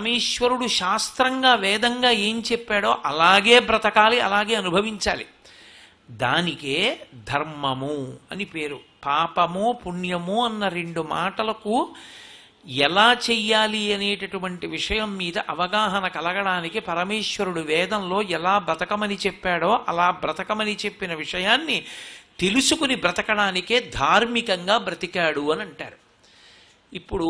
పరమేశ్వరుడు శాస్త్రంగా వేదంగా ఏం చెప్పాడో అలాగే బ్రతకాలి, అలాగే అనుభవించాలి. దానికే ధర్మము అని పేరు. పాపము పుణ్యము అన్న రెండు మాటలకు ఎలా చెయ్యాలి అనేటటువంటి విషయం మీద అవగాహన కలగడానికి పరమేశ్వరుడు వేదంలో ఎలా బ్రతకమని చెప్పాడో అలా బ్రతకమని చెప్పిన విషయాన్ని తెలుసుకుని బ్రతకడానికే ధార్మికంగా బ్రతికాడు అని అంటారు. ఇప్పుడు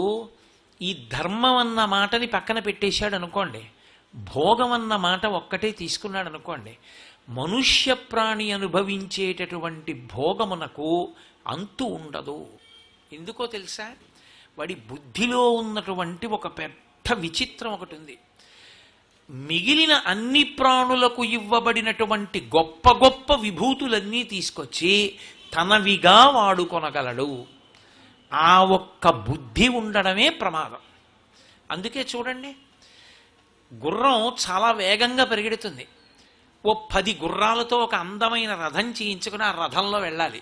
ఈ ధర్మం అన్న మాటని పక్కన పెట్టేశాడు అనుకోండి, భోగం అన్న మాట ఒక్కటే తీసుకున్నాడు అనుకోండి, మనుష్య ప్రాణి అనుభవించేటటువంటి భోగమునకు అంతు ఉండదు. ఎందుకో తెలుసా? వాడి బుద్ధిలో ఉన్నటువంటి ఒక పెద్ద విచిత్రం ఒకటి ఉంది. మిగిలిన అన్ని ప్రాణులకు ఇవ్వబడినటువంటి గొప్ప గొప్ప విభూతులన్నీ తీసుకొచ్చి తనవిగా వాడుకొనగలడు. ఆ ఒక్క బుద్ధి ఉండడమే ప్రమాదం. అందుకే చూడండి, గుర్రం చాలా వేగంగా పరిగెడుతుంది. ఓ 10 గుర్రాలతో ఒక అందమైన రథం చేయించుకుని ఆ రథంలో వెళ్ళాలి.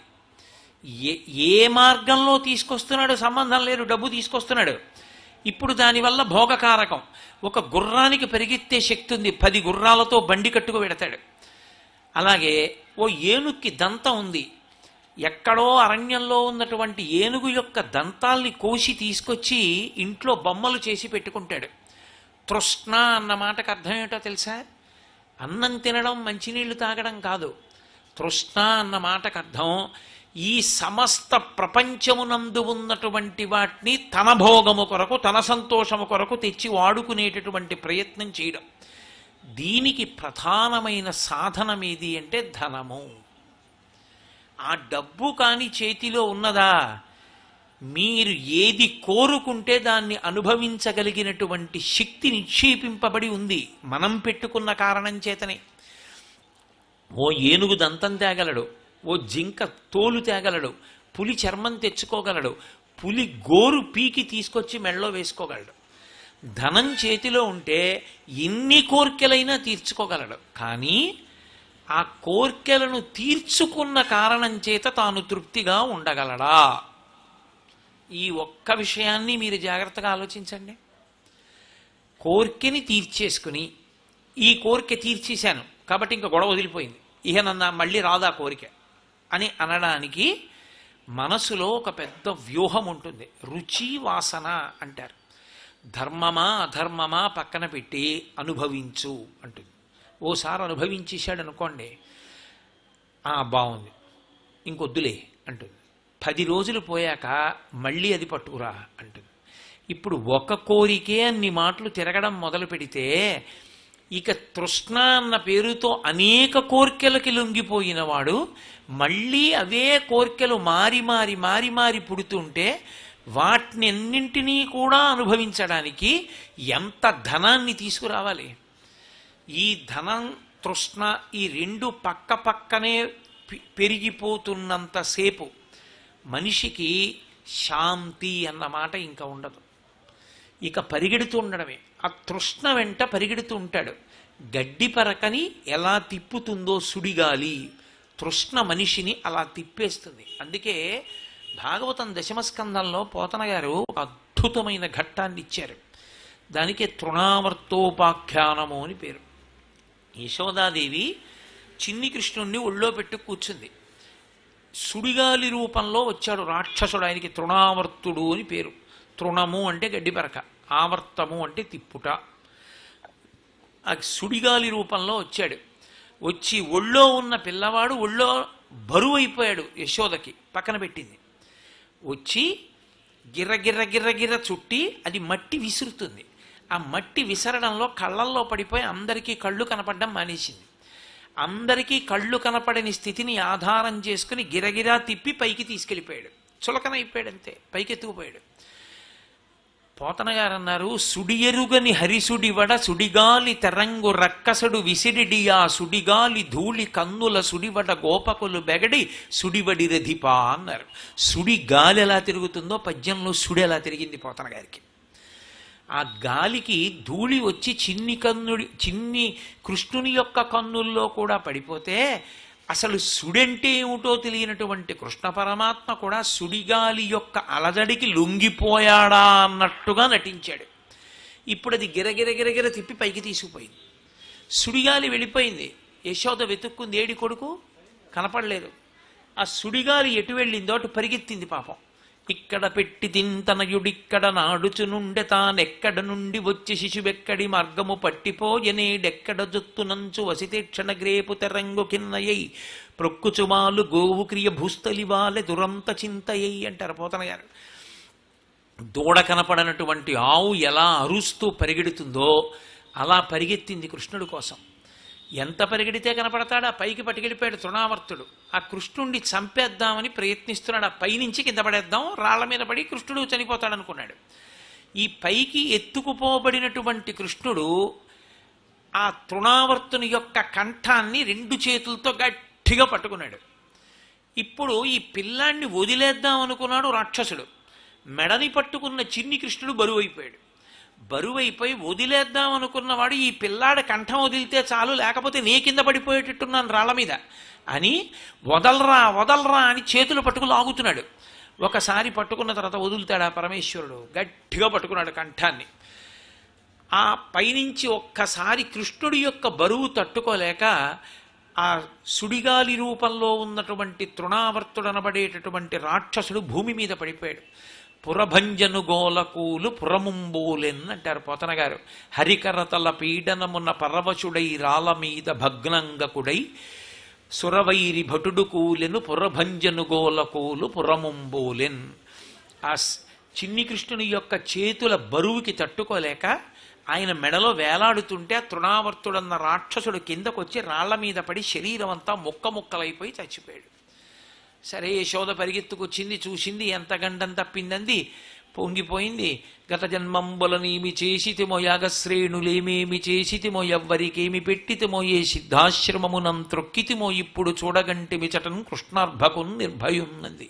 ఏ మార్గంలో తీసుకొస్తున్నాడు సంబంధం లేదు, డబ్బు తీసుకొస్తున్నాడు. ఇప్పుడు దానివల్ల భోగకారకం. ఒక గుర్రానికి పరిగెత్తే శక్తి ఉంది, 10 గుర్రాలతో బండి కట్టుకు వెడతాడు. అలాగే ఓ ఏనుగుకి దంతం ఉంది, ఎక్కడో అరణ్యంలో ఉన్నటువంటి ఏనుగు యొక్క దంతాల్ని కోసి తీసుకొచ్చి ఇంట్లో బొమ్మలు చేసి పెట్టుకుంటాడు. తృష్ణ అన్న మాటకు అర్థం ఏమిటో తెలుసా? అన్నం తినడం మంచినీళ్లు తాగడం కాదు. తృష్ణ అన్న మాటకు అర్థం ఈ సమస్త ప్రపంచమునందు ఉన్నటువంటి వాటిని తన భోగము కొరకు తన సంతోషము కొరకు తెచ్చి వాడుకునేటటువంటి ప్రయత్నం చేయడం. దీనికి ప్రధానమైన సాధనం ఏది అంటే ధనము. ఆ డబ్బు కాని చేతిలో ఉన్నదా, మీరు ఏది కోరుకుంటే దాన్ని అనుభవించగలిగినటువంటి శక్తి నిక్షేపింపబడి ఉంది మనం పెట్టుకున్న కారణం చేతనే. ఓ ఏనుగు దంతం తేగలడు, ఓ జింక తోలు తేగలడు, పులి చర్మం తెచ్చుకోగలడు, పులి గోరు పీకి తీసుకొచ్చి మెళ్ళలో వేసుకోగలడు. ధనం చేతిలో ఉంటే ఎన్ని కోర్కెలైనా తీర్చుకోగలడు. కానీ ఆ కోర్కెలను తీర్చుకున్న కారణం చేత తాను తృప్తిగా ఉండగలడా? ఈ ఒక్క విషయాన్ని మీరు జాగ్రత్తగా ఆలోచించండి. కోర్కెని తీర్చేసుకుని ఈ కోరిక తీర్చేశాను కాబట్టి ఇంకా గొడవ వదిలిపోయింది, ఇహ నన్ను మళ్ళీ రాదా కోరిక అని అనడానికి మనసులో ఒక పెద్ద వ్యూహం ఉంటుంది. రుచి వాసన అంటారు. ధర్మమా అధర్మమా పక్కన పెట్టి అనుభవించు అంటుంది. ఓసారి అనుభవించేశాడు అనుకోండి, బాగుంది ఇంకొద్దులే అంటుంది. 10 రోజులు పోయాక మళ్ళీ అది పట్టుకురా అంటుంది. ఇప్పుడు ఒక కోరికే అన్ని మాటలు తిరగడం మొదలు పెడితే ఇక తృష్ణ అన్న పేరుతో అనేక కోర్కెలకి లొంగిపోయిన వాడు మళ్ళీ అవే కోర్కెలు మారి మారి మారి మారి పుడుతుంటే వాటిని అన్నింటినీ కూడా అనుభవించడానికి ఎంత ధనాన్ని తీసుకురావాలి? ఈ ధనం తృష్ణ ఈ రెండు పక్క పక్కనే పెరిగిపోతున్నంతసేపు మనిషికి శాంతి అన్న మాట ఇంకా ఉండదు. ఇక పరిగెడుతూ ఉండడమే. ఆ తృష్ణ వెంట పరిగెడుతూ ఉంటాడు. గడ్డి పరకని ఎలా తిప్పుతుందో సుడిగాలి, తృష్ణ మనిషిని అలా తిప్పేస్తుంది. అందుకే భాగవతం దశమస్కందంలో పోతన గారు ఒక అద్భుతమైన ఘట్టాన్ని ఇచ్చారు. దానికి తృణావర్తోపాఖ్యానము అని పేరు. యశోదాదేవి చిన్ని కృష్ణుణ్ణి ఒళ్ళో పెట్టు కూర్చుంది. సుడిగాలి రూపంలో వచ్చాడు రాక్షసుడు. ఆయనకి తృణావర్తుడు అని పేరు. తృణము అంటే గడ్డిపరక, ఆవర్తము అంటే తిప్పుట. ఆ సుడిగాలి రూపంలో వచ్చాడు. వచ్చి ఒళ్ళో ఉన్న పిల్లవాడు ఒళ్ళో బరువు అయిపోయాడు. యశోదకి పక్కన పెట్టింది. వచ్చి గిర్ర గిర్ర గిర్ర గిర్ర చుట్టి అది మట్టి విసురుతుంది. ఆ మట్టి విసరడంలో కళ్ళల్లో పడిపోయి అందరికీ కళ్ళు కనపడడం మానేసింది. అందరికీ కళ్ళు కనపడని స్థితిని ఆధారం చేసుకుని గిరగిరా తిప్పి పైకి తీసుకెళ్ళిపోయాడు. చులకన అయిపోయాడు, అంతే, పైకి ఎత్తుకుపోయాడు. పోతన గారు అన్నారు, సుడియరుగని హరిసుడివడ సుడిగాలి తెరంగు రక్కసడు విసిడిడియా సుడిగాలి ధూళి కన్నుల సుడివడ గోపకులు బెగడి సుడివడి రధిపా అన్నారు. సుడి గాలి ఎలా తిరుగుతుందో పద్యంలో సుడి ఎలా తిరిగింది పోతన గారికి. ఆ గాలికి ధూళి వచ్చి చిన్ని కృష్ణుని యొక్క కన్నుల్లో కూడా పడిపోతే అసలు సుడంటే ఏమిటో తెలియనటువంటి కృష్ణ పరమాత్మ కూడా సుడిగాలి యొక్క అలజడికి లొంగిపోయాడా అన్నట్టుగా నటించాడు. ఇప్పుడు అది గిరగిర తిప్పి పైకి తీసుకుపోయింది. సుడిగాలి వెళ్ళిపోయింది. యశోద వెతుక్కుంది, ఏడి కొడుకు కనపడలేదు. ఆ సుడిగాలి ఎటు వెళ్ళిందో అటు పరిగెత్తింది పాపం. ఇక్కడ పెట్టి తింతనయుడిక్కడ నాడుచునుండె తానెక్కడ నుండి వచ్చి శిశువెక్కడి మార్గము పట్టిపోయనేడెక్కడ జొత్తునంచు వసితేక్షణ గ్రేపు తెరంగు కిన్నయ్యై ప్రొక్కుచుమాలు గోవు క్రియ భూస్థలివాలె దురంత చింతయ్యై అంటారు పోతన గారు. దూడ కనపడనటువంటి ఆవు ఎలా అరుస్తూ పరిగెడుతుందో అలా పరిగెత్తింది కృష్ణుడి కోసం. ఎంత పరిగెడితే కనపడతాడా? పైకి పట్టుకెళ్ళిపోయాడు తృణావర్తుడు. ఆ కృష్ణుడిని చంపేద్దామని ప్రయత్నిస్తున్నాడు. ఆ పైనుంచి కింద పడేద్దాం, రాళ్ల మీద పడి కృష్ణుడు చనిపోతాడనుకున్నాడు. ఈ పైకి ఎత్తుకుపోబడినటువంటి కృష్ణుడు ఆ తృణావర్తుని యొక్క కంఠాన్ని 2 చేతులతో గట్టిగా పట్టుకున్నాడు. ఇప్పుడు ఈ పిల్లాన్ని వదిలేద్దాం అనుకున్నాడు రాక్షసుడు. మెడని పట్టుకున్న చిన్ని కృష్ణుడు బరువైపోయాడు. బరువైపోయి వదిలేద్దాం అనుకున్నవాడు ఈ పిల్లాడి కంఠం వదిలితే చాలు, లేకపోతే నీ కింద పడిపోయేటట్టున్నాను రాళ్ల మీద అని వదలరా వదలరా అని చేతులు పట్టుకు లాగుతున్నాడు. ఒకసారి పట్టుకున్న తర్వాత వదులుతాడు ఆ పరమేశ్వరుడు. గట్టిగా పట్టుకున్నాడు కంఠాన్ని. ఆ పైనుంచి ఒక్కసారి కృష్ణుడి యొక్క బరువు తట్టుకోలేక ఆ సుడిగాలి రూపంలో ఉన్నటువంటి తృణావర్తుడనబడేటటువంటి రాక్షసుడు భూమి మీద పడిపోయాడు. పురభంజను గోలకూలు పురముంబోలెన్ అంటారు పోతన గారు. హరికరతల పీడనమున్న పరవశుడై రాల మీద భగ్నంగకుడై సురవైరి భటుడు కూలెను పురభంజను గోలకూలు పురముంబోలెన్. ఆ చిన్ని కృష్ణుని యొక్క చేతుల బరువుకి తట్టుకోలేక ఆయన మెడలో వేలాడుతుంటే ఆ తృణావర్తుడన్న రాక్షసుడు కిందకొచ్చి రాళ్ల మీద పడి శరీరం అంతా ముక్కలైపోయి చచ్చిపోయాడు. సరే యశోద పరిగెత్తుకొచ్చింది, చూసింది, ఎంత గండం తప్పిందంది, పొంగిపోయింది. గత జన్మంబులనేమి చేసితిమో యాగశ్రేణులేమేమి చేసితిమో ఎవ్వరికేమి పెట్టితిమో ఏ సిద్ధాశ్రమమునం త్రొక్కితిమో ఇప్పుడు చూడగంటిమి చటన్ కృష్ణార్భకున్ నిర్భయున్నది.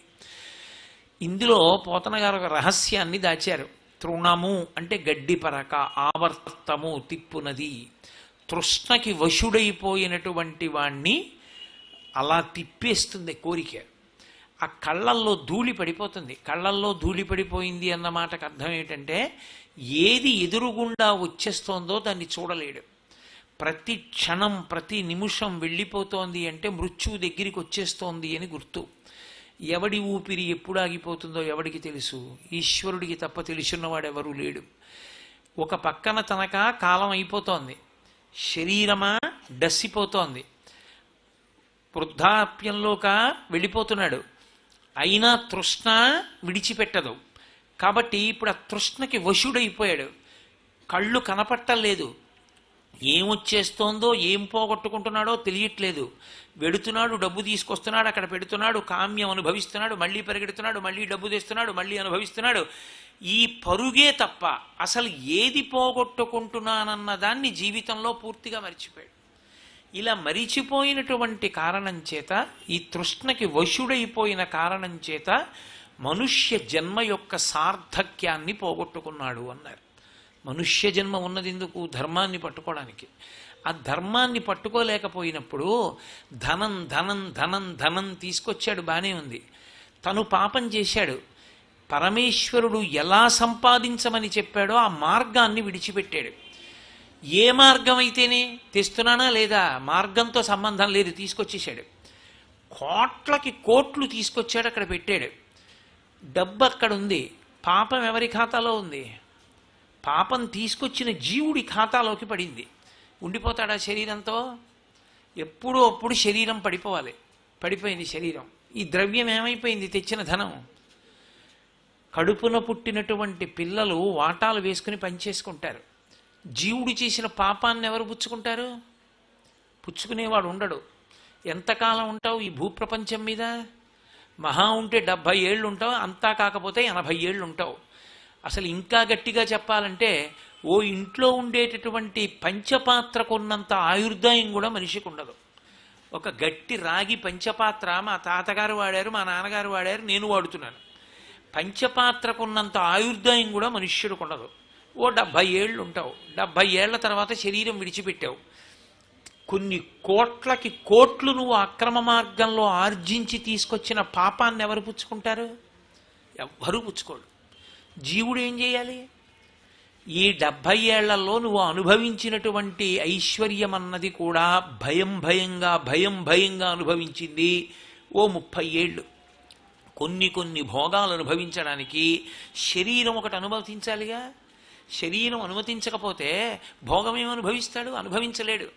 ఇందులో పోతన గారు ఒక రహస్యాన్ని దాచారు. తృణము అంటే గడ్డి పరక, ఆవర్తము తిప్పునది. తృష్ణకి వశుడైపోయినటువంటి వాణ్ణి అలా తిప్పేస్తుంది కోరిక. ఆ కళ్ళల్లో ధూళి పడిపోతుంది. కళ్ళల్లో ధూళి పడిపోయింది అన్న మాటకు అర్థం ఏంటంటే ఏది ఎదురుగుండా వచ్చేస్తోందో దాన్ని చూడలేడు. ప్రతి క్షణం ప్రతి నిమిషం వెళ్ళిపోతోంది అంటే మృత్యువు దగ్గరికి వచ్చేస్తోంది అని గుర్తు. ఎవడి ఊపిరి ఎప్పుడు ఆగిపోతుందో ఎవడికి తెలుసు? ఈశ్వరుడికి తప్ప తెలుసున్నవాడెవరూ లేడు. ఒక పక్కన తనక కాలం అయిపోతోంది, శరీరమా డస్సిపోతోంది, వృద్ధాప్యంలోక వెళ్ళిపోతున్నాడు, అయినా తృష్ణ విడిచిపెట్టదు. కాబట్టి ఇప్పుడు ఆ తృష్ణకి వశుడైపోయాడు. కళ్ళు కనపట్టలేదు, ఏమొచ్చేస్తోందో ఏం పోగొట్టుకుంటున్నాడో తెలియట్లేదు. వెడుతున్నాడు, డబ్బు తీసుకొస్తున్నాడు, అక్కడ పెడుతున్నాడు, కామ్యం అనుభవిస్తున్నాడు, మళ్ళీ పరిగెడుతున్నాడు, మళ్ళీ డబ్బు తెస్తున్నాడు, మళ్ళీ అనుభవిస్తున్నాడు. ఈ పరుగే తప్ప అసలు ఏది పోగొట్టుకుంటున్నానన్న దాన్ని జీవితంలో పూర్తిగా మర్చిపోయాడు. ఇలా మరిచిపోయినటువంటి కారణం చేత, ఈ తృష్ణకి వశుడైపోయిన కారణం చేత మనుష్య జన్మ యొక్క సార్థక్యాన్ని పోగొట్టుకున్నాడు అన్నారు. మనుష్య జన్మ ఉన్నది ఎందుకు? ధర్మాన్ని పట్టుకోవడానికి. ఆ ధర్మాన్ని పట్టుకోలేకపోయినప్పుడు ధనం ధనం ధనం ధనం తీసుకొచ్చాడు, బానే ఉంది. తను పాపం చేశాడు. పరమేశ్వరుడు ఎలా సంపాదించమని చెప్పాడో ఆ మార్గాన్ని విడిచిపెట్టాడు. ఏ మార్గం అయితేనే తెస్తున్నానా లేదా, మార్గంతో సంబంధం లేదు, తీసుకొచ్చేసాడు. కోట్లకి కోట్లు తీసుకొచ్చాడు, అక్కడ పెట్టాడు. డబ్బు అక్కడ ఉంది, పాపం ఎవరి ఖాతాలో ఉంది? పాపం తీసుకొచ్చిన జీవుడి ఖాతాలోకి పడింది. ఉండిపోతాడా శరీరంతో? ఎప్పుడో అప్పుడు శరీరం పడిపోవాలి. పడిపోయింది శరీరం. ఈ ద్రవ్యం ఏమైపోయింది? తెచ్చిన ధనం. కడుపున పుట్టినటువంటి పిల్లలు వాటాలు వేసుకుని పనిచేసుకుంటారు. జీవుడు చేసిన పాపాన్ని ఎవరు పుచ్చుకుంటారు? పుచ్చుకునేవాడు ఉండడు. ఎంతకాలం ఉంటావు ఈ భూప్రపంచం మీద? మహా ఉంటే 70 ఏళ్ళు ఉంటావు, అంతా కాకపోతే 80 ఏళ్ళు ఉంటావు. అసలు ఇంకా గట్టిగా చెప్పాలంటే ఓ ఇంట్లో ఉండేటటువంటి పంచపాత్రకు ఉన్నంత ఆయుర్దాయం కూడా మనిషికి ఉండదు. ఒక గట్టి రాగి పంచపాత్ర మా తాతగారు వాడారు, మా నాన్నగారు వాడారు, నేను వాడుతున్నాను. పంచపాత్రకు ఉన్నంత ఆయుర్దాయం కూడా మనుష్యుడికి ఉండదు. ఓ 70 ఏళ్ళు ఉంటావు. 70 ఏళ్ల తర్వాత శరీరం విడిచిపెట్టావు. కొన్ని కోట్లకి కోట్లు నువ్వు అక్రమ మార్గంలో ఆర్జించి తీసుకొచ్చిన పాపాన్ని ఎవరు పుచ్చుకుంటారు? ఎవ్వరూ పుచ్చుకోడు. జీవుడు ఏం చేయాలి? ఈ 70 ఏళ్లలో నువ్వు అనుభవించినటువంటి ఐశ్వర్యం అన్నది కూడా భయం భయంగా అనుభవించింది ఓ 30 ఏళ్ళు. కొన్ని భోగాలు అనుభవించడానికి శరీరం ఒకటి అనుమతించాలిగా. శరీరం అనుమతించకపోతే భోగం ఏమి అనుభవిస్తాడు? అనుభవించలేడు.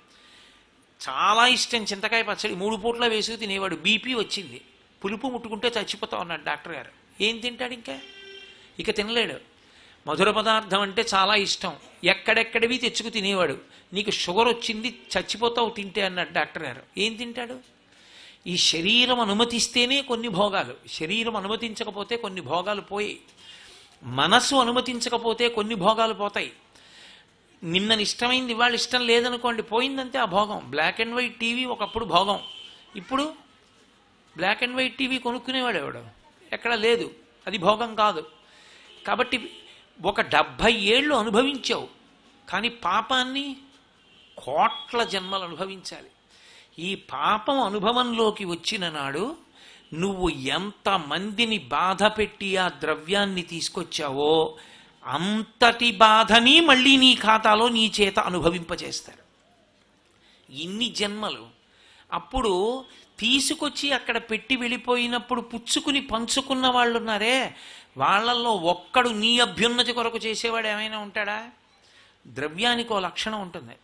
చాలా ఇష్టం చింతకాయ పచ్చడి, 3 పూట్ల వేసుకు తినేవాడు. బీపీ వచ్చింది, పులుపు ముట్టుకుంటే చచ్చిపోతావు అన్నాడు డాక్టర్ గారు. ఏం తింటాడు? ఇక తినలేడు. మధుర పదార్థం అంటే చాలా ఇష్టం, ఎక్కడెక్కడివి తెచ్చుకు తినేవాడు. నీకు షుగర్ వచ్చింది, చచ్చిపోతావు తింటే అన్నాడు డాక్టర్ గారు. ఏం తింటాడు? ఈ శరీరం అనుమతిస్తేనే కొన్ని భోగాలు, శరీరం అనుమతించకపోతే కొన్ని భోగాలు పోయి, మనసు అనుమతించకపోతే కొన్ని భోగాలు పోతాయి. నిన్న ఇష్టమైంది ఇవాళ ఇష్టం లేదనుకోండి, పోయిందంతే ఆ భోగం. బ్లాక్ అండ్ వైట్ టీవీ ఒకప్పుడు భోగం, ఇప్పుడు బ్లాక్ అండ్ వైట్ టీవీ కొనుక్కునేవాడు ఎవడు? ఎక్కడ లేదు, అది భోగం కాదు. కాబట్టి ఒక 70 ఏళ్ళు అనుభవించావు, కానీ పాపాన్ని కోట్ల జన్మలు అనుభవించాలి. ఈ పాపం అనుభవంలోకి వచ్చిన నాడు నువ్వు ఎంతమందిని బాధ పెట్టి ఆ ద్రవ్యాన్ని తీసుకొచ్చావో అంతటి బాధని మళ్ళీ నీ ఖాతాలో నీ చేత అనుభవింపచేస్తారు. ఇన్ని జన్మలు. అప్పుడు తీసుకొచ్చి అక్కడ పెట్టి వెళ్ళిపోయినప్పుడు పుచ్చుకుని పంచుకున్న వాళ్ళు ఉన్నారే, వాళ్ళల్లో ఒక్కడు నీ అభ్యున్నతి కొరకు చేసేవాడు ఏమైనా ఉంటాడా? ద్రవ్యానికి ఓ లక్షణం ఉంటుంది.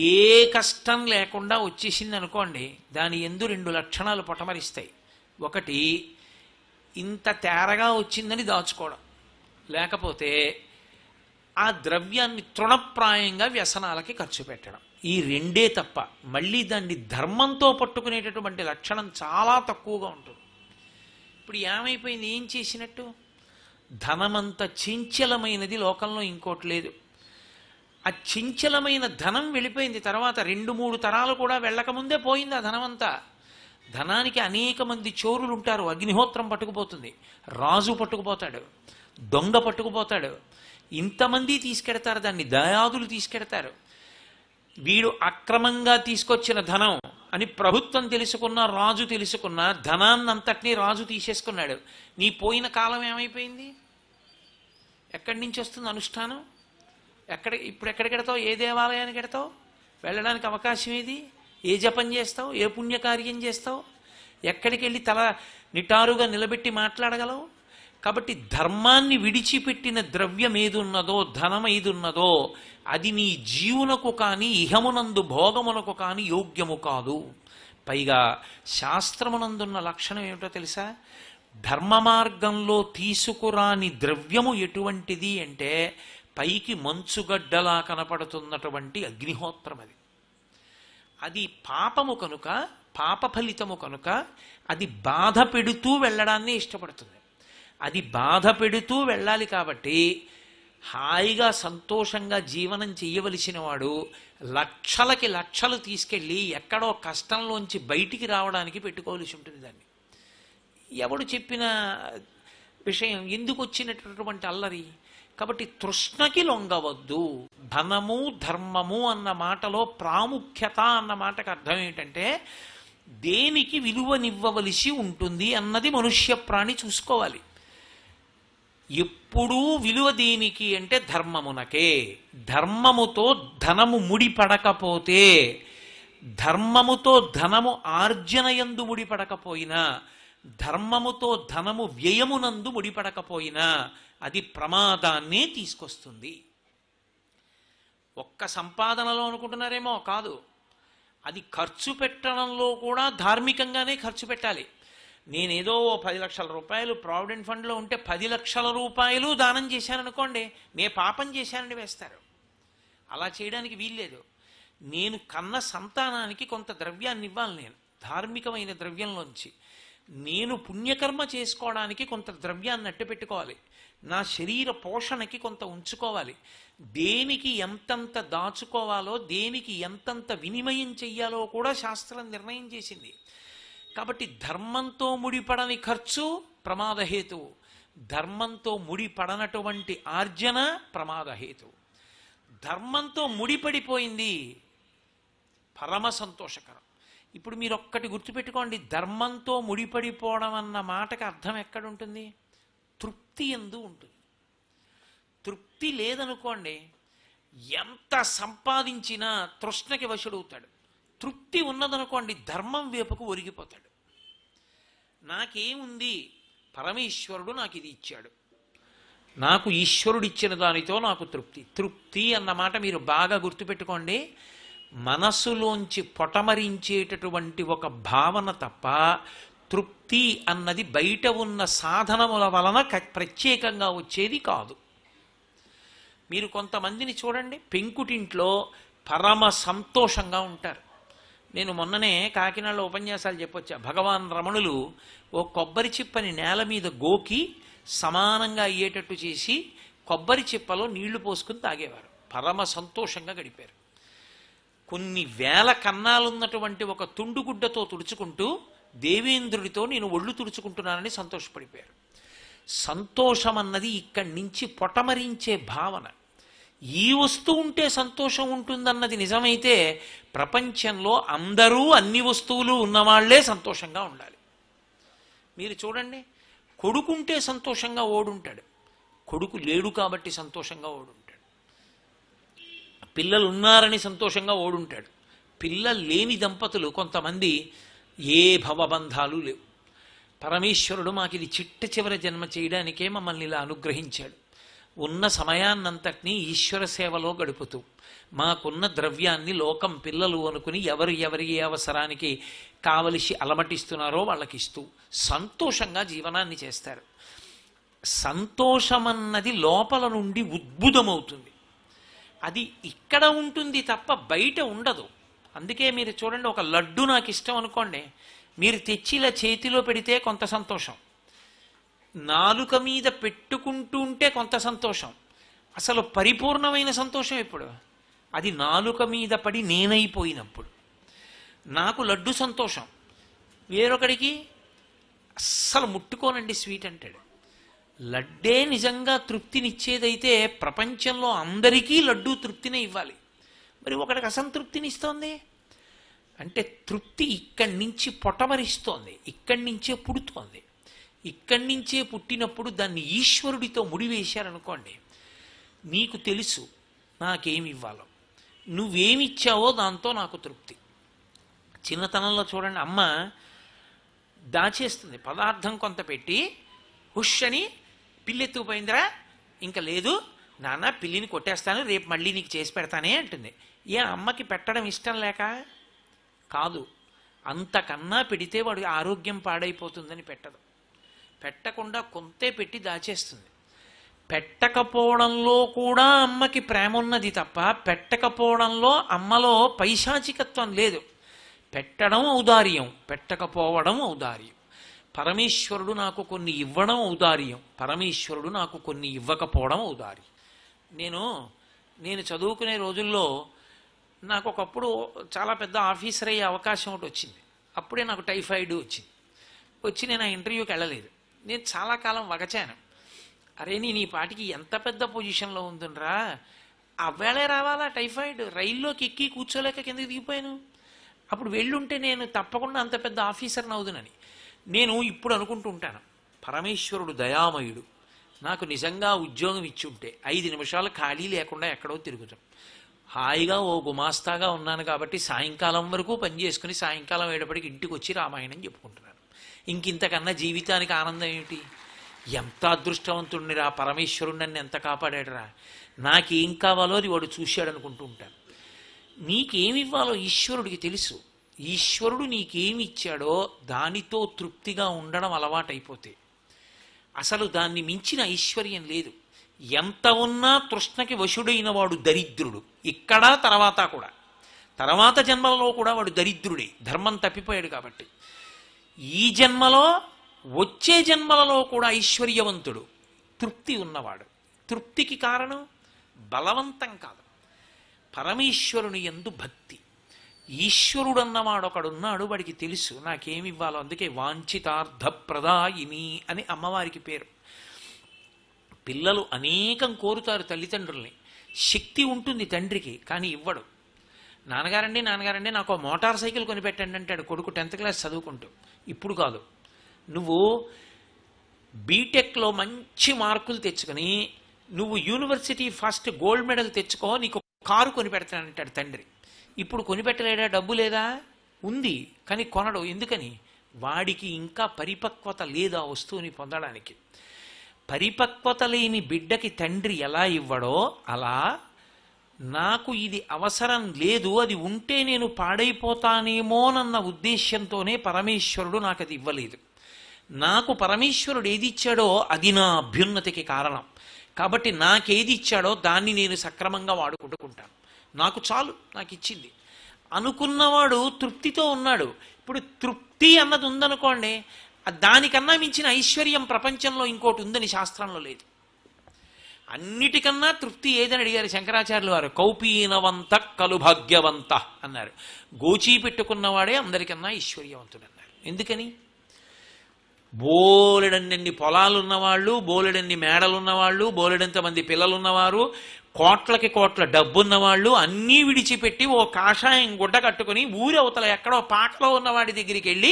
ఏ కష్టం లేకుండా వచ్చేసింది అనుకోండి, దాని ఎందు 2 లక్షణాలు పొటమరిస్తాయి. ఒకటి, ఇంత తేరగా వచ్చిందని దాచుకోవడం, లేకపోతే ఆ ద్రవ్యాన్ని తృణప్రాయంగా వ్యసనాలకి ఖర్చు పెట్టడం. ఈ 2 తప్ప మళ్ళీ దాన్ని ధర్మంతో పట్టుకునేటటువంటి లక్షణం చాలా తక్కువగా ఉంటుంది. ఇప్పుడు ఏమైపోయింది? ఏం చేసినట్టు? ధనమంత చంచలమైనది లోకంలో ఇంకోటి లేదు. ఆ చంచలమైన ధనం వెళ్ళిపోయింది. తర్వాత 2-3 తరాలు కూడా వెళ్ళకముందే పోయింది ఆ ధనమంతా. ధనానికి అనేక మంది చోరులు ఉంటారు. అగ్నిహోత్రం పట్టుకుపోతుంది, రాజు పట్టుకుపోతాడు, దొంగ పట్టుకుపోతాడు, ఇంతమంది తీసుకెడతారు, దాన్ని దయాదులు తీసుకెడతారు. వీడు అక్రమంగా తీసుకొచ్చిన ధనం అని ప్రభుత్వం తెలుసుకున్న, రాజు తెలుసుకున్న, ధనాన్నంతటినీ రాజు తీసేసుకున్నాడు. నీ పోయిన కాలం ఏమైపోయింది? ఎక్కడి నుంచి వస్తుంది అనుష్ఠానం? ఇప్పుడు ఎక్కడికి వెడతావు? ఏ దేవాలయానికి వెడతావు? వెళ్ళడానికి అవకాశం ఏది? ఏ జపం చేస్తావు? ఏ పుణ్యకార్యం చేస్తావు? ఎక్కడికి వెళ్ళి తల నిటారుగా నిలబెట్టి మాట్లాడగలవు? కాబట్టి ధర్మాన్ని విడిచిపెట్టిన ద్రవ్యం ఏదున్నదో, ధనం ఏదున్నదో, అది నీ జీవునకు కానీ ఇహమునందు భోగమునకు కానీ యోగ్యము కాదు. పైగా శాస్త్రమునందున్న లక్షణం ఏమిటో తెలుసా? ధర్మ మార్గంలో తీసుకురాని ద్రవ్యము ఎటువంటిది అంటే, పైకి మంచుగడ్డలా కనపడుతున్నటువంటి అగ్నిహోత్రం. అది పాపము కనుక, పాప ఫలితము కనుక అది బాధ పెడుతూ వెళ్ళడాన్ని ఇష్టపడుతుంది. అది బాధ పెడుతూ వెళ్ళాలి. కాబట్టి హాయిగా సంతోషంగా జీవనం చెయ్యవలసిన వాడు లక్షలకి లక్షలు తీసుకెళ్ళి ఎక్కడో కష్టంలోంచి బయటికి రావడానికి పెట్టుకోవలసి ఉంటుంది. దాన్ని ఎవడు చెప్పిన విషయం? ఎందుకు వచ్చినటువంటి అల్లరి? కాబట్టి తృష్ణకి లొంగవద్దు. ధనము ధర్మము అన్న మాటలో ప్రాముఖ్యత అన్న మాటకు అర్థం ఏంటంటే, దేనికి విలువనివ్వవలసి ఉంటుంది అన్నది మనుష్య ప్రాణి చూసుకోవాలి. ఎప్పుడూ విలువ దేనికి అంటే ధర్మమునకే. ధర్మముతో ధనము ముడిపడకపోతే, ధర్మముతో ధనము ఆర్జనయందు ముడిపడకపోయినా, ధర్మముతో ధనము వ్యయమునందు ముడిపడకపోయినా అది ప్రమాదాన్నే తీసుకొస్తుంది. ఒక్క సంపాదనలో అనుకుంటున్నారేమో, కాదు. అది ఖర్చు పెట్టడంలో కూడా ధార్మికంగానే ఖర్చు పెట్టాలి. నేనేదో 10 లక్షల రూపాయలు ప్రావిడెంట్ ఫండ్లో ఉంటే 10 లక్షల రూపాయలు దానం చేశాననుకోండి, నే పాపం చేశానని వేస్తారు. అలా చేయడానికి వీల్లేదు. నేను కన్న సంతానానికి కొంత ద్రవ్యాన్ని ఇవ్వాలి. నేను ధార్మికమైన ద్రవ్యంలోంచి నేను పుణ్యకర్మ చేసుకోవడానికి కొంత ద్రవ్యాన్ని అట్టపెట్టుకోవాలి. నా శరీర పోషణకి కొంత ఉంచుకోవాలి. దేనికి ఎంతంత దాచుకోవాలో, దేనికి ఎంతంత వినిమయం చెయ్యాలో కూడా శాస్త్రం నిర్ణయం చేసింది. కాబట్టి ధర్మంతో ముడిపడని ఖర్చు ప్రమాదహేతువు, ధర్మంతో ముడిపడనటువంటి ఆర్జన ప్రమాదహేతువు. ధర్మంతో ముడిపడిపోయింది పరమ సంతోషకరం. ఇప్పుడు మీరు ఒక్కటి గుర్తుపెట్టుకోండి, ధర్మంతో ముడిపడిపోవడం అన్న మాటకి అర్థం ఎక్కడుంటుంది? తృప్తి ఎందు ఉంటుంది. తృప్తి లేదనుకోండి, ఎంత సంపాదించినా తృష్ణకి వశుడవుతాడు. తృప్తి ఉన్నదనుకోండి, ధర్మం వైపుకు ఒరిగిపోతాడు. నాకేముంది, పరమేశ్వరుడు నాకు ఇది ఇచ్చాడు, నాకు ఈశ్వరుడు ఇచ్చిన దానితో నాకు తృప్తి. తృప్తి అన్నమాట మీరు బాగా గుర్తుపెట్టుకోండి, మనస్సులోంచి పొటమరించేటటువంటి ఒక భావన తప్ప తృప్తి అన్నది బయట ఉన్న సాధనముల వలన ప్రత్యేకంగా వచ్చేది కాదు. మీరు కొంతమందిని చూడండి, పెంకుటింట్లో పరమ సంతోషంగా ఉంటారు. నేను మొన్ననే కాకినాడలో ఉపన్యాసాలు చెప్పొచ్చా. భగవాన్ రమణులు ఓ కొబ్బరి చిప్పని నేల మీద గోకి సమానంగా అయ్యేటట్టు చేసి కొబ్బరి చిప్పలో నీళ్లు పోసుకుని తాగేవారు. పరమ సంతోషంగా గడిపారు. కొన్ని వేల కన్నాలున్నటువంటి ఒక తుండుగుడ్డతో తుడుచుకుంటూ దేవేంద్రుడితో నేను ఒళ్ళు తుడుచుకుంటున్నానని సంతోషపడిపోయారు. సంతోషం అన్నది ఇక్కడి నుంచి పొటమరించే భావన. ఈ వస్తువు ఉంటే సంతోషం ఉంటుందన్నది నిజమైతే ప్రపంచంలో అందరూ అన్ని వస్తువులు ఉన్నవాళ్లే సంతోషంగా ఉండాలి. మీరు చూడండి, కొడుకుంటే సంతోషంగా ఓడుంటాడు, కొడుకు లేడు కాబట్టి సంతోషంగా ఓడుంటాడు. పిల్లలు ఉన్నారని సంతోషంగా ఓడుంటాడు. పిల్లలు లేని దంపతులు కొంతమంది ఏ భవబంధాలు లేవు. పరమేశ్వరుడు మాకు ఇది చిట్ట చివరి జన్మ చేయడానికే మమ్మల్ని ఇలా అనుగ్రహించాడు. ఉన్న సమయాన్నంతటినీ ఈశ్వర సేవలో గడుపుతూ మాకున్న ద్రవ్యాన్ని లోకం పిల్లలు అనుకుని ఎవరి ఏ అవసరానికి కావలసి అలమటిస్తున్నారో వాళ్ళకిస్తూ సంతోషంగా జీవనాన్ని చేస్తారు. సంతోషమన్నది లోపల నుండి ఉద్భుతమవుతుంది. అది ఇక్కడ ఉంటుంది తప్ప బయట ఉండదు. అందుకే మీరు చూడండి, ఒక లడ్డు నాకు ఇష్టం అనుకోండి, మీరు తెచ్చి ఇలా చేతిలో పెడితే కొంత సంతోషం, నాలుక మీద పెట్టుకుంటూ ఉంటే కొంత సంతోషం. అసలు పరిపూర్ణమైన సంతోషం ఎప్పుడు? అది నాలుక మీద పడి నేనైపోయినప్పుడు. నాకు లడ్డు సంతోషం, వేరొకడికి అస్సలు ముట్టుకోనండి స్వీట్ అంటాడు. లడ్డే నిజంగా తృప్తినిచ్చేదైతే ప్రపంచంలో అందరికీ లడ్డు తృప్తినే ఇవ్వాలి. మరి ఒకడికి అసంతృప్తినిస్తోంది అంటే తృప్తి ఇక్కడి నుంచి పొటమరిస్తోంది, ఇక్కడి నుంచే పుడుతోంది. ఇక్కడి నుంచే పుట్టినప్పుడు దాన్ని ఈశ్వరుడితో ముడివేశారనుకోండి, నీకు తెలుసు నాకేమి ఇవ్వాలో, నువ్వేమిచ్చావో దాంతో నాకు తృప్తి. చిన్నతనంలో చూడండి, అమ్మ దాచేస్తుంది పదార్థం కొంత పెట్టి, హుష్ అని పిల్లి ఎత్తుకుపోయిందిరా, ఇంకా లేదు నాన్న పిల్లిని కొట్టేస్తాను, రేపు మళ్ళీ నీకు చేసి పెడతానే అంటుంది. ఏ అమ్మకి పెట్టడం ఇష్టం లేక కాదు, అంతకన్నా పెడితే వాడి ఆరోగ్యం పాడైపోతుందని పెట్టదు. పెట్టకుండా కొంతే పెట్టి దాచేస్తుంది. పెట్టకపోవడంలో కూడా అమ్మకి ప్రేమ ఉన్నది తప్ప పెట్టకపోవడంలో అమ్మలో పైశాచికత్వం లేదు. పెట్టడం ఔదార్యం, పెట్టకపోవడం ఔదార్యం. పరమేశ్వరుడు నాకు కొన్ని ఇవ్వడం ఔదార్యం, పరమేశ్వరుడు నాకు కొన్ని ఇవ్వకపోవడం ఔదార్యం. నేను చదువుకునే రోజుల్లో నాకు ఒకప్పుడు చాలా పెద్ద ఆఫీసర్ అయ్యే అవకాశం ఒకటి వచ్చింది. అప్పుడే నాకు టైఫాయిడ్ వచ్చి నేను ఆ ఇంటర్వ్యూకి వెళ్ళలేదు. నేను చాలా కాలం వగచాను, అరే నేను ఈ పాటికి ఎంత పెద్ద పొజిషన్లో ఉంటుండ్రా, అవ్వేళే రావాలా టైఫాయిడ్, రైల్లోకి ఎక్కి కూర్చోలేక కిందకి దిగిపోయాను. అప్పుడు వెళ్ళుంటే నేను తప్పకుండా అంత పెద్ద ఆఫీసర్ని అవుదునని. నేను ఇప్పుడు అనుకుంటూ ఉంటాను, పరమేశ్వరుడు దయామయుడు, నాకు నిజంగా ఉద్యోగం ఇచ్చి ఉంటే 5 నిమిషాలు ఖాళీ లేకుండా ఎక్కడో తిరుగుతాం, హాయిగా ఓ గుమాస్తాగా ఉన్నాను కాబట్టి సాయంకాలం వరకు పనిచేసుకుని సాయంకాలం అయ్యేటప్పటికి ఇంటికి వచ్చి రామాయణం చెప్పుకుంటున్నాను. ఇంకింతకన్నా జీవితానికి ఆనందం ఏమిటి? ఎంత అదృష్టవంతుడినిరా, పరమేశ్వరుడు నన్ను ఎంత కాపాడాడురా, నాకేం కావాలో అది వాడు చూశాడు అనుకుంటూ ఉంటాను. నీకేమివ్వాలో ఈశ్వరుడికి తెలుసు. ఈశ్వరుడు నీకేమి ఇచ్చాడో దానితో తృప్తిగా ఉండడం అలవాటైపోతే అసలు దాన్ని మించిన ఐశ్వర్యం లేదు. ఎంత ఉన్నా తృష్ణకి వశుడైన వాడు దరిద్రుడు, ఇక్కడ తర్వాత కూడా, తర్వాత జన్మలలో కూడా వాడు దరిద్రుడే, ధర్మం తప్పిపోయాడు కాబట్టి. ఈ జన్మలో వచ్చే జన్మలలో కూడా ఐశ్వర్యవంతుడు, తృప్తి ఉన్నవాడు. తృప్తికి కారణం బలవంతం కాదు, పరమేశ్వరుని యందు భక్తి. ఈశ్వరుడు అన్నవాడు ఒకడున్నాడు, వాడికి తెలుసు నాకేమి ఇవ్వాలో. అందుకే వాంఛితార్థప్రదాయిని అని అమ్మవారికి పేరు. పిల్లలు అనేకం కోరుతారు తల్లిదండ్రుల్ని, శక్తి ఉంటుంది తండ్రికి కానీ ఇవ్వడు. నాన్నగారండి నాకు మోటార్ సైకిల్ కొనిపెట్టండి అంటాడు కొడుకు 10th క్లాస్ చదువుకుంటూ. ఇప్పుడు కాదు, నువ్వు బీటెక్లో మంచి మార్కులు తెచ్చుకొని నువ్వు యూనివర్సిటీ ఫస్ట్ గోల్డ్ మెడల్ తెచ్చుకో, నీకు కారు కొనిపెడతానంటాడు తండ్రి. ఇప్పుడు కొనిపెట్టలేడా? డబ్బు లేదా? ఉంది, కానీ కొనడు. ఎందుకని? వాడికి ఇంకా పరిపక్వత లేదు ఆ వస్తువుని పొందడానికి. పరిపక్వత లేని బిడ్డకి తండ్రి ఎలా ఇవ్వడో అలా నాకు ఇది అవసరం లేదు, అది ఉంటే నేను పాడైపోతానేమోనన్న ఉద్దేశ్యంతోనే పరమేశ్వరుడు నాకు అది ఇవ్వలేదు. నాకు పరమేశ్వరుడు ఏది ఇచ్చాడో అది నా అభ్యున్నతికి కారణం. కాబట్టి నాకేది ఇచ్చాడో దాన్ని నేను సక్రమంగా వాడుకుంటుకుంటాను. నాకు చాలు, నాకు ఇచ్చింది అనుకున్నవాడు తృప్తితో ఉన్నాడు. ఇప్పుడు తృప్తి అన్నది ఉందనుకోండి, దానికన్నా మించిన ఐశ్వర్యం ప్రపంచంలో ఇంకోటి ఉందని శాస్త్రంలో లేదు. అన్నిటికన్నా తృప్తి ఏదని అడిగారు శంకరాచార్యులు వారు. కౌపీనవంత కలు భాగ్యవంత అన్నారు. గోచీ పెట్టుకున్నవాడే అందరికన్నా ఐశ్వర్యవంతుడు అన్నారు. ఎందుకని? బోలెడన్ని పొలాలున్నవాళ్ళు, బోలెడన్ని మేడలున్నవాళ్ళు, బోలెడంతమంది పిల్లలున్నవారు, కోట్లకి కోట్ల డబ్బున్నవాళ్ళు అన్నీ విడిచిపెట్టి ఓ కాషాయం గుడ్డ కట్టుకుని ఊరి అవతల ఎక్కడో పాకలో ఉన్నవాడి దగ్గరికి వెళ్ళి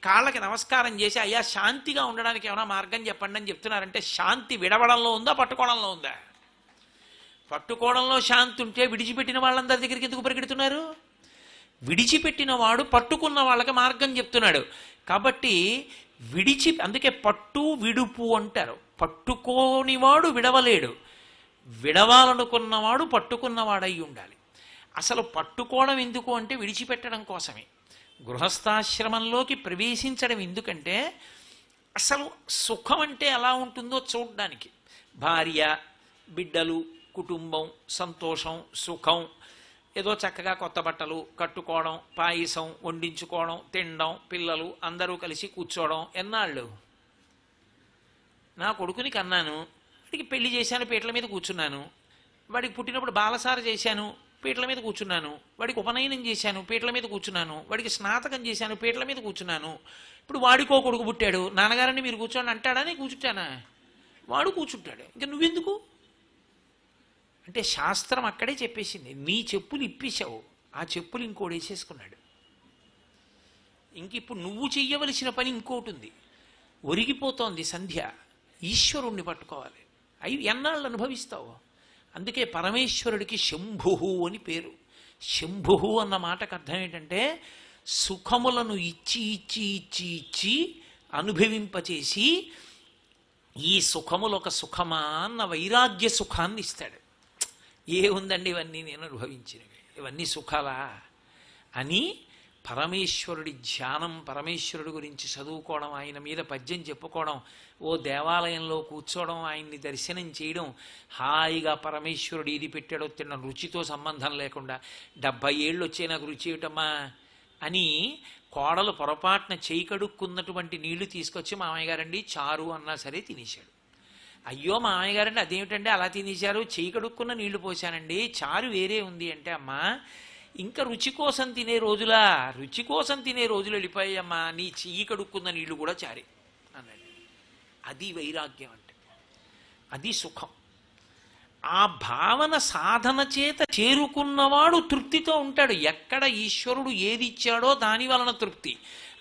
కాళ్ళకి నమస్కారం చేసి, అయ్యా శాంతిగా ఉండడానికి ఏమైనా మార్గం చెప్పండి అని చెప్తున్నారంటే శాంతి విడవడంలో ఉందా, పట్టుకోవడంలో ఉందా? పట్టుకోవడంలో శాంతి ఉంటే విడిచిపెట్టిన వాళ్ళందరి దగ్గరికి ఎందుకు పరిగెడుతున్నారు? విడిచిపెట్టిన వాడు పట్టుకున్న వాళ్ళకి మార్గం చెప్తున్నాడు. కాబట్టి అందుకే పట్టు విడుపు అంటారు. పట్టుకోనివాడు విడవలేడు, విడవాలనుకున్నవాడు పట్టుకున్నవాడై ఉండాలి. అసలు పట్టుకోవడం ఎందుకు అంటే విడిచిపెట్టడం కోసమే. గృహస్థాశ్రమంలోకి ప్రవేశించడం ఎందుకంటే అసలు సుఖం అంటే ఎలా ఉంటుందో చూడడానికి. భార్య, బిడ్డలు, కుటుంబం, సంతోషం, సుఖం, ఏదో చక్కగా కొత్త బట్టలు కట్టుకోవడం, పాయసం వండించుకోవడం, తినడం, పిల్లలు అందరూ కలిసి కూర్చోవడం. ఎన్నాళ్ళు? నా కొడుకుని కన్నాను, వాడికి పెళ్లి చేశాను, పీటల మీద కూర్చున్నాను. వాడికి పుట్టినప్పుడు బాలసార చేశాను, పీటల మీద కూర్చున్నాను. వాడికి ఉపనయనం చేశాను, పీటల మీద కూర్చున్నాను. వాడికి స్నాతకం చేశాను, పీటల మీద కూర్చున్నాను. ఇప్పుడు వాడికో కొడుకు పుట్టాడు, నాన్నగారని మీరు కూర్చోండి అంటాడా? నేను కూర్చుంటానా? వాడు కూర్చుంటాడు. ఇంకా నువ్వెందుకు అంటే శాస్త్రం అక్కడే చెప్పేసింది. నీ చెప్పులు ఇప్పేశావు, ఆ చెప్పులు ఇంకోటి వేసేసుకున్నాడు. ఇంక ఇప్పుడు నువ్వు చెయ్యవలసిన పని ఇంకోటి ఉంది. ఒరిగిపోతోంది సంధ్య, ఈశ్వరుణ్ణి పట్టుకోవాలి. ఎన్నాళ్ళు అనుభవిస్తావు? అందుకే పరమేశ్వరుడికి శంభు అని పేరు. శంభు అన్న మాటకు అర్థం ఏంటంటే సుఖములను ఇచ్చి ఇచ్చి ఇచ్చి ఇచ్చి అనుభవింపచేసి ఈ సుఖములు ఒక సుఖమా అన్న వైరాగ్య సుఖాన్ని ఇస్తాడు. ఏముందండి ఇవన్నీ నేను అనుభవించినవి, ఇవన్నీ సుఖాలా అని పరమేశ్వరుడి ధ్యానం, పరమేశ్వరుడి గురించి చదువుకోవడం, ఆయన మీద పద్యం చెప్పుకోవడం, ఓ దేవాలయంలో కూర్చోవడం, ఆయన్ని దర్శనం చేయడం, హాయిగా పరమేశ్వరుడు ఇది పెట్టాడో తిన్న రుచితో సంబంధం లేకుండా 70 ఏళ్ళు వచ్చే నాకు రుచి ఏమిటమ్మా అని కోడలు పొరపాటున చేయి కడుక్కున్నటువంటి నీళ్లు తీసుకొచ్చి మామయ్య గారండి చారు అన్నా సరే తినేశాడు. అయ్యో మామయ్య గారండి అదేమిటండి అలా తినేశారు, చేయి కడుక్కున్న నీళ్లు పోశానండి, చారు వేరే ఉంది అంటే, అమ్మా ఇంకా రుచి కోసం తినే రోజులా? రుచి కోసం తినే రోజులు వెళ్ళిపోయాయమ్మా, నీ చెయ్యి కడుక్కున్న నీళ్లు కూడా చారే అన్నాడు. అది వైరాగ్యం అంటే, అది సుఖం. ఆ భావన సాధన చేత చేరుకున్నవాడు తృప్తితో ఉంటాడు. ఎక్కడ ఈశ్వరుడు ఏది ఇచ్చాడో దాని వలన తృప్తి.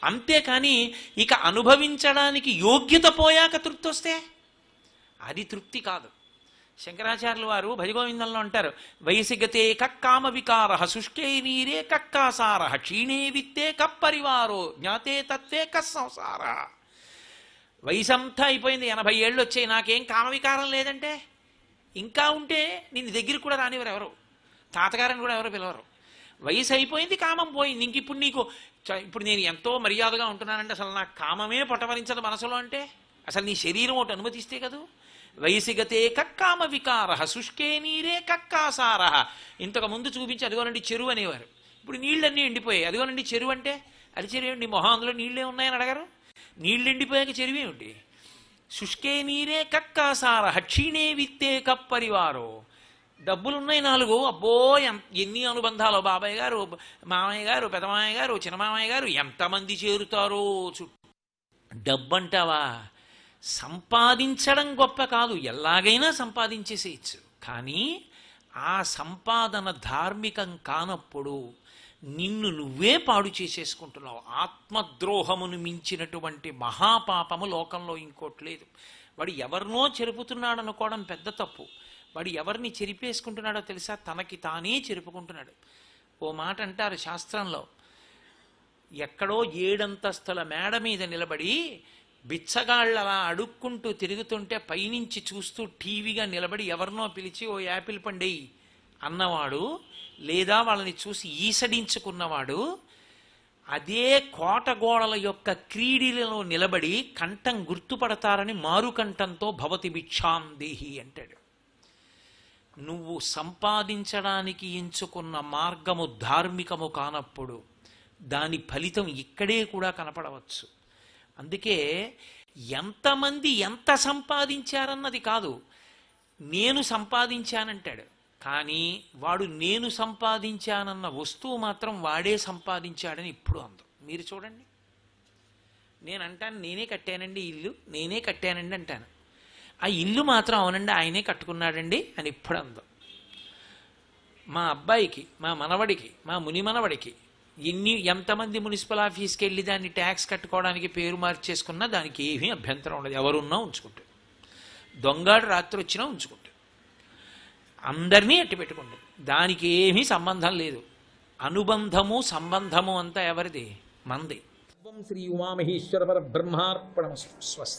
అంతేకాని ఇక అనుభవించడానికి యోగ్యత పోయాక తృప్తి వస్తే అది తృప్తి కాదు. శంకరాచార్యుల వారు భజగోవిందంలో అంటారు, వయసిగతే కక్కామ వికార శుష్కే నీరే కక్కాసార క్షీణే విత్తే కప్పరివారో జ్ఞాతే తత్వే కస్సంసార. వయసంతా అయిపోయింది, 80 ఏళ్ళు వచ్చాయి, నాకేం కామవికారం లేదంటే ఇంకా ఉంటే నిన్ను దగ్గరికి కూడా రానివ్వరు ఎవరు, తాతగారని కూడా ఎవరు పిలవరు. వయసు అయిపోయింది, కామం పోయింది. ఇంక ఇప్పుడు నీకు ఇప్పుడు నేను ఎంతో మర్యాదగా ఉంటున్నానంటే అసలు నాకు కామమే పటవరించదు మనసులో అంటే అసలు నీ శరీరం ఒకటి అనుమతిస్తే కదూ. వయసిగతే కక్కామ వికార శుష్కే నీరే కక్కాసార. ఇంతకు ముందు చూపించి అదిగోనండి చెరువు అనేవారు, ఇప్పుడు నీళ్ళన్నీ ఎండిపోయాయి. అదిగోనండి చెరువు అంటే అది చెరువు ఏమిటి, మొహం అందులో నీళ్ళే ఉన్నాయని అడగరు. నీళ్ళు ఎండిపోయాక చెరువు ఏమిటి? శుష్కే నీరే కక్కాసార క్షీణే విత్తే కప్పరివారో. డబ్బులున్నాయి 4, అబ్బో ఎన్ని అనుబంధాలు, బాబాయ్ గారు, మామయ్య గారు, పెదమామయ్య గారు, చిన్నమామయ్య గారు, ఎంతమంది చేరుతారో చుట్టూ. డబ్బు అంటావా, సంపాదించడం గొప్ప కాదు, ఎలాగైనా సంపాదించేసేయచ్చు. కానీ ఆ సంపాదన ధార్మికం కానప్పుడు నిన్ను నువ్వే పాడు చేసేసుకుంటున్నావు. ఆత్మద్రోహమును మించినటువంటి మహాపాపము లోకంలో ఇంకోటి లేదు. వాడు ఎవరినో చెరుపుతున్నాడు అనుకోవడం పెద్ద తప్పు. వాడు ఎవరిని చెరిపేసుకుంటున్నాడో తెలుసా? తనకి తానే చెరుపుకుంటున్నాడు. ఓ మాట అంటారు శాస్త్రంలో, ఎక్కడో 7 అంతస్తుల మేడ మీద నిలబడి బిచ్చగాళ్ళలా అడుక్కుంటూ తిరుగుతుంటే పైనుంచి చూస్తూ టీవీగా నిలబడి ఎవరినో పిలిచి ఓ యాపిల్ పండేయి అన్నవాడు, లేదా వాళ్ళని చూసి ఈసడించుకున్నవాడు, అదే కోట గోడల యొక్క క్రీడలలో నిలబడి కంఠం గుర్తుపడతారని మారుకంఠంతో భవతి భిక్షాం దేహి అంటాడు. నువ్వు సంపాదించడానికి ఎంచుకున్న మార్గము ధార్మికము కానప్పుడు దాని ఫలితం ఇక్కడే కూడా కనపడవచ్చు. అందుకే ఎంతమంది ఎంత సంపాదించారన్నది కాదు, నేను సంపాదించానంటాడు. కానీ వాడు నేను సంపాదించానన్న వస్తువు మాత్రం వాడే సంపాదించాడని ఇప్పుడు అందు. మీరు చూడండి, నేను అంటాను నేనే కట్టానండి ఇల్లు, నేనే కట్టానండి అంటాను. ఆ ఇల్లు మాత్రం అవునండి ఆయనే కట్టుకున్నాడండి అని ఇప్పుడు అందు. మా అబ్బాయికి, మా మనవడికి, మా ముని మనవడికి ఎంతమంది మున్సిపల్ ఆఫీస్కి వెళ్ళి దాన్ని ట్యాక్స్ కట్టుకోవడానికి పేరు మార్చేసుకున్నా దానికి ఏమీ అభ్యంతరం ఉండదు. ఎవరున్నా ఉంచుకుంటాడు. దొంగాడు రాత్రి వచ్చినా ఉంచుకుంటాడు. అందరినీ అట్టి పెట్టుకుంటాడు. దానికి ఏమీ సంబంధం లేదు. అనుబంధము సంబంధము అంతా ఎవరిది? మంది. శ్రీ ఉమామహేశ్వర పరబ్రహ్మార్పణమస్తు. స్వస్తి.